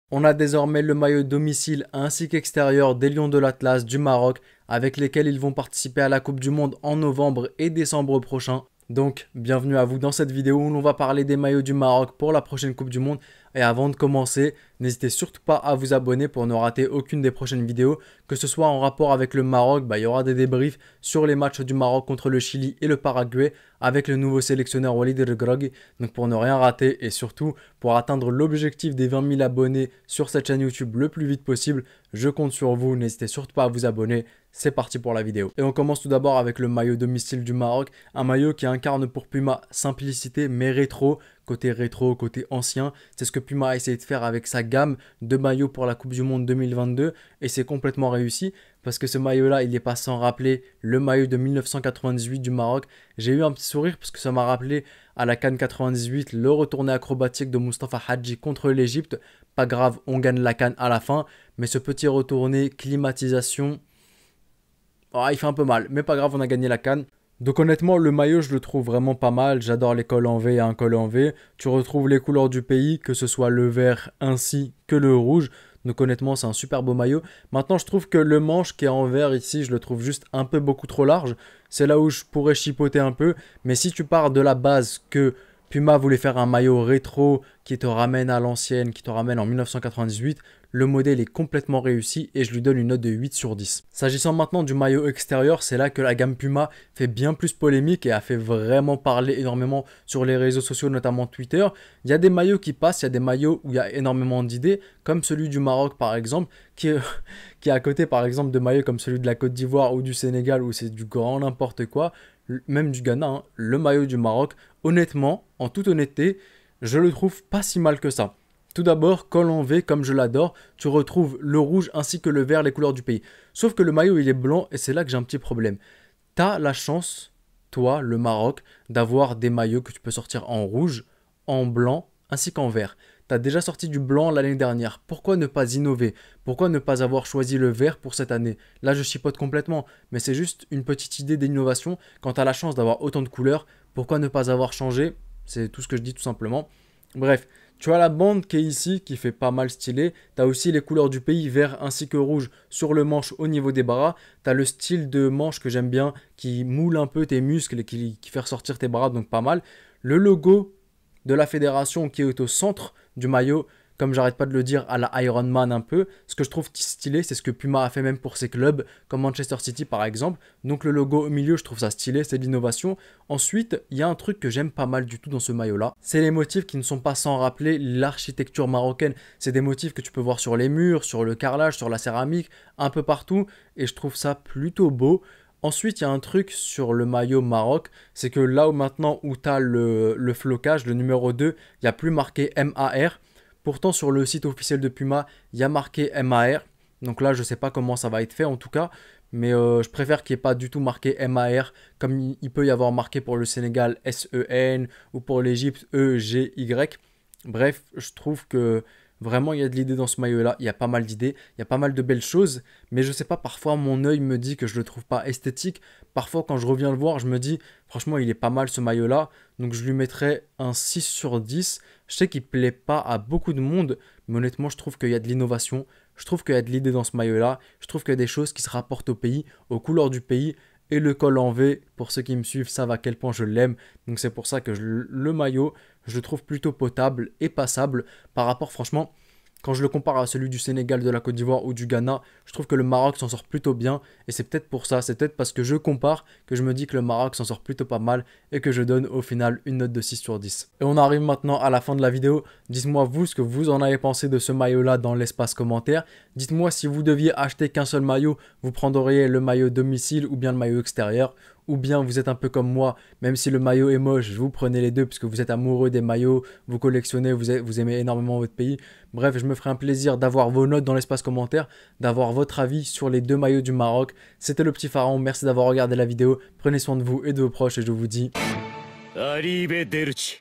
On a désormais le maillot domicile ainsi qu'extérieur des Lions de l'Atlas du Maroc avec lesquels ils vont participer à la Coupe du Monde en novembre et décembre prochain. Donc, bienvenue à vous dans cette vidéo où l'on va parler des maillots du Maroc pour la prochaine Coupe du Monde. Et avant de commencer, n'hésitez surtout pas à vous abonner pour ne rater aucune des prochaines vidéos. Que ce soit en rapport avec le Maroc, il y aura des débriefs sur les matchs du Maroc contre le Chili et le Paraguay avec le nouveau sélectionneur Walid Regragui. Donc pour ne rien rater et surtout pour atteindre l'objectif des 20 000 abonnés sur cette chaîne YouTube le plus vite possible, je compte sur vous. N'hésitez surtout pas à vous abonner. C'est parti pour la vidéo. Et on commence tout d'abord avec le maillot domicile du Maroc. Un maillot qui incarne pour Puma simplicité mais rétro, côté ancien. C'est ce que Puma a essayé de faire avec sa gamme de maillots pour la Coupe du Monde 2022 et c'est complètement réussi parce que ce maillot-là, il n'est pas sans rappeler le maillot de 1998 du Maroc. J'ai eu un petit sourire parce que ça m'a rappelé à la CAN 98 le retourné acrobatique de Mustafa Hadji contre l'Égypte. Pas grave, on gagne la CAN à la fin, mais ce petit retourné, climatisation, il fait un peu mal, mais pas grave, on a gagné la CAN. Donc honnêtement, le maillot, je le trouve vraiment pas mal. J'adore les cols en V et un col en V. Tu retrouves les couleurs du pays, que ce soit le vert ainsi que le rouge. Donc honnêtement, c'est un super beau maillot. Maintenant, je trouve que le manche qui est en vert ici, je le trouve juste un peu beaucoup trop large. C'est là où je pourrais chipoter un peu. Mais si tu pars de la base que Puma voulait faire un maillot rétro qui te ramène à l'ancienne, qui te ramène en 1998, le modèle est complètement réussi et je lui donne une note de 8 sur 10. S'agissant maintenant du maillot extérieur, c'est là que la gamme Puma fait bien plus polémique et a fait vraiment parler énormément sur les réseaux sociaux, notamment Twitter. Il y a des maillots qui passent, il y a des maillots où il y a énormément d'idées, comme celui du Maroc par exemple, qui est à côté par exemple de maillots comme celui de la Côte d'Ivoire ou du Sénégal où c'est du grand n'importe quoi, même du Ghana, hein. Le maillot du Maroc, honnêtement, en toute honnêteté, je le trouve pas si mal que ça. Tout d'abord, col en V, comme je l'adore, tu retrouves le rouge ainsi que le vert, les couleurs du pays. Sauf que le maillot, il est blanc et c'est là que j'ai un petit problème. T'as la chance, toi, le Maroc, d'avoir des maillots que tu peux sortir en rouge, en blanc, ainsi qu'en vert. T'as déjà sorti du blanc l'année dernière. Pourquoi ne pas innover? Pourquoi ne pas avoir choisi le vert pour cette année? Là, je chipote complètement, mais c'est juste une petite idée d'innovation. Quand t'as la chance d'avoir autant de couleurs, pourquoi ne pas avoir changé? C'est tout ce que je dis tout simplement. Bref, tu as la bande qui est ici, qui fait pas mal stylé. Tu as aussi les couleurs du pays, vert ainsi que rouge, sur le manche au niveau des bras. Tu as le style de manche que j'aime bien, qui moule un peu tes muscles et qui fait ressortir tes bras, donc pas mal. Le logo de la fédération qui est au centre du maillot, comme j'arrête pas de le dire, à la Iron Man un peu. Ce que je trouve stylé, c'est ce que Puma a fait même pour ses clubs, comme Manchester City par exemple. Donc le logo au milieu, je trouve ça stylé, c'est de l'innovation. Ensuite, il y a un truc que j'aime pas mal du tout dans ce maillot-là. C'est les motifs qui ne sont pas sans rappeler l'architecture marocaine. C'est des motifs que tu peux voir sur les murs, sur le carrelage, sur la céramique, un peu partout. Et je trouve ça plutôt beau. Ensuite, il y a un truc sur le maillot Maroc, c'est que là où maintenant où tu as le flocage, le numéro 2, il n'y a plus marqué MAR. Pourtant, sur le site officiel de Puma, il y a marqué MAR. Donc là, je ne sais pas comment ça va être fait en tout cas. Mais je préfère qu'il n'y ait pas du tout marqué MAR. Comme il peut y avoir marqué pour le Sénégal SEN ou pour l'Égypte EGY. Bref, je trouve que vraiment il y a de l'idée dans ce maillot-là. Il y a pas mal d'idées, il y a pas mal de belles choses. Mais je sais pas, parfois mon œil me dit que je le trouve pas esthétique. Parfois quand je reviens le voir, je me dis franchement il est pas mal ce maillot-là. Donc je lui mettrais un 6 sur 10. Je sais qu'il plaît pas à beaucoup de monde. Mais honnêtement je trouve qu'il y a de l'innovation. Je trouve qu'il y a de l'idée dans ce maillot-là. Je trouve qu'il y a des choses qui se rapportent au pays, aux couleurs du pays. Et le col en V, pour ceux qui me suivent, savent à quel point je l'aime. Donc c'est pour ça que le maillot, je le trouve plutôt potable et passable par rapport, franchement, quand je le compare à celui du Sénégal, de la Côte d'Ivoire ou du Ghana, je trouve que le Maroc s'en sort plutôt bien. Et c'est peut-être pour ça, c'est peut-être parce que je compare que je me dis que le Maroc s'en sort plutôt pas mal et que je donne au final une note de 6 sur 10. Et on arrive maintenant à la fin de la vidéo. Dites-moi vous ce que vous en avez pensé de ce maillot-là dans l'espace commentaire. Dites-moi si vous deviez acheter qu'un seul maillot, vous prendriez le maillot domicile ou bien le maillot extérieur. Ou bien vous êtes un peu comme moi, même si le maillot est moche, vous prenez les deux puisque vous êtes amoureux des maillots, vous collectionnez, vous aimez énormément votre pays. Bref, je me ferai un plaisir d'avoir vos notes dans l'espace commentaire, d'avoir votre avis sur les deux maillots du Maroc. C'était le petit Pharaon, merci d'avoir regardé la vidéo, prenez soin de vous et de vos proches et je vous dis... Arrivederci.